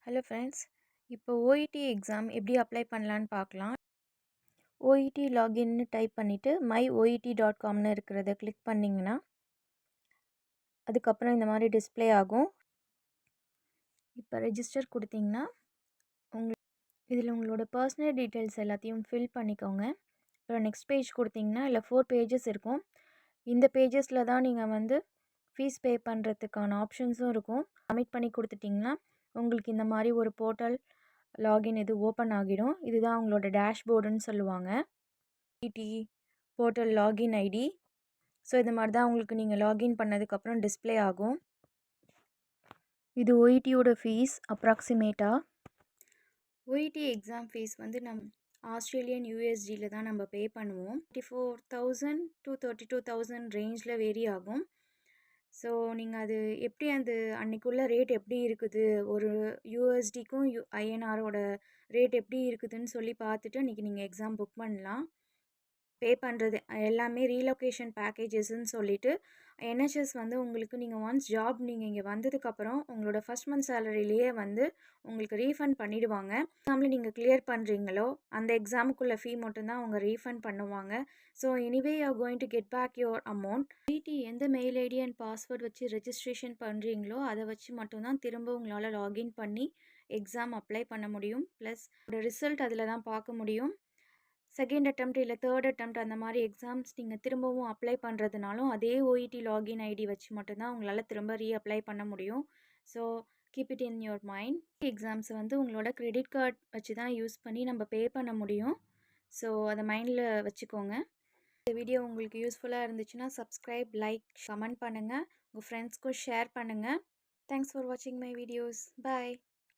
Hello friends, இப்போ OET exam எப்படி apply பண்ணலான்னு பார்க்கலாம். ஓஇடி லாகின்னு டைப் பண்ணிவிட்டு myOET.comனு இருக்கிறத கிளிக் பண்ணிங்கன்னா அதுக்கப்புறம் இந்த மாதிரி டிஸ்ப்ளே ஆகும். இப்போ ரெஜிஸ்டர் கொடுத்தீங்கன்னா இதில் உங்களோட பர்சனல் டீட்டெயில்ஸ் எல்லாத்தையும் ஃபில் பண்ணிக்கோங்க. அப்புறம் நெக்ஸ்ட் பேஜ் கொடுத்தீங்கன்னா இல்லை 4 பேஜஸ் இருக்கும். இந்த பேஜஸில் தான் நீங்கள் ஃபீஸ் பே பண்ணுறதுக்கான ஆப்ஷன்ஸும் இருக்கும். சப்மிட் பண்ணி கொடுத்துட்டிங்கன்னா உங்களுக்கு இந்த மாதிரி ஒரு போர்ட்டல் லாகின் இது ஓப்பன் ஆகிடும். இதுதான் உங்களோட டேஷ்போர்டுன்னு சொல்லுவாங்க. OET portal login ID. So இது மாதிரி தான் உங்களுக்கு நீங்கள் லாகின் பண்ணதுக்கப்புறம் டிஸ்ப்ளே ஆகும். இது ஓஇடியோட ஃபீஸ் அப்ராக்சிமேட்டாக. ஓஇடி எக்ஸாம் ஃபீஸ் நம்ம ஆஸ்திரேலியன் யூஎஸ்டியில் தான் நம்ம பே பண்ணுவோம். 34,000 to 32,000 ரேஞ்சில் வேரி ஆகும். ஸோ நீங்கள் அது எப்படி அன்றைக்குள்ள ரேட் எப்படி இருக்குது, ஒரு யூஎஸ்டிக்கும் ஐஎன்ஆரோட ரேட் எப்படி இருக்குதுன்னு சொல்லி பார்த்துட்டு அன்றைக்கி நீங்கள் எக்ஸாம் புக் பண்ணலாம். பே பண்ணுறது எல்லாமே ரீலொகேஷன் பேக்கேஜஸ்ன்னு சொல்லிட்டு என்ஹெச்எஸ் உங்களுக்கு நீங்கள் ஒன்ஸ் ஜாப் நீங்கள் இங்கே வந்ததுக்கப்புறம் உங்களோட ஃபஸ்ட் மந்த் சேலரிலேயே உங்களுக்கு ரீஃபண்ட் பண்ணிவிடுவாங்க. எக்ஸாமில் நீங்கள் கிளியர் பண்ணுறீங்களோ அந்த எக்ஸாமுக்குள்ள ஃபீ மட்டும்தான் அவங்க ரீஃபண்ட் பண்ணுவாங்க. So anyway you are going to get back your amount. OED எந்த மெயில் ஐடி அண்ட் பாஸ்வேர்ட் வச்சு ரெஜிஸ்ட்ரேஷன் பண்ணுறீங்களோ அதை வச்சு மட்டும்தான் திரும்ப உங்களால் லாகின் பண்ணி எக்ஸாம் அப்ளை பண்ண முடியும். ப்ளஸ் ரிசல்ட் அதில் தான் பார்க்க முடியும். செகண்ட் அட்டெம்ப்ட் இல்லை தேர்ட் அட்டெம்ப்ட் அந்த மாதிரி எக்ஸாம்ஸ் நீங்கள் திரும்பவும் அப்ளை பண்ணுறதுனாலும் அதே ஓஇடி லாகின் ஐடி வச்சு மட்டும்தான் உங்களால் திரும்ப ரீஅப்ளை பண்ண முடியும். So keep it in your mind. Exams உங்களோட கிரெடிட் கார்டு வச்சு தான் யூஸ் பண்ணி நம்ம பே பண்ண முடியும். ஸோ அதை மைண்டில் வச்சுக்கோங்க. இந்த வீடியோ உங்களுக்கு யூஸ்ஃபுல்லாக இருந்துச்சுன்னா சப்ஸ்கிரைப், லைக், கமெண்ட் பண்ணுங்கள். உங்கள் ஃப்ரெண்ட்ஸ்க்கும் ஷேர் பண்ணுங்கள். தேங்க்ஸ் ஃபார் வாட்சிங் மை வீடியோஸ். பாய்.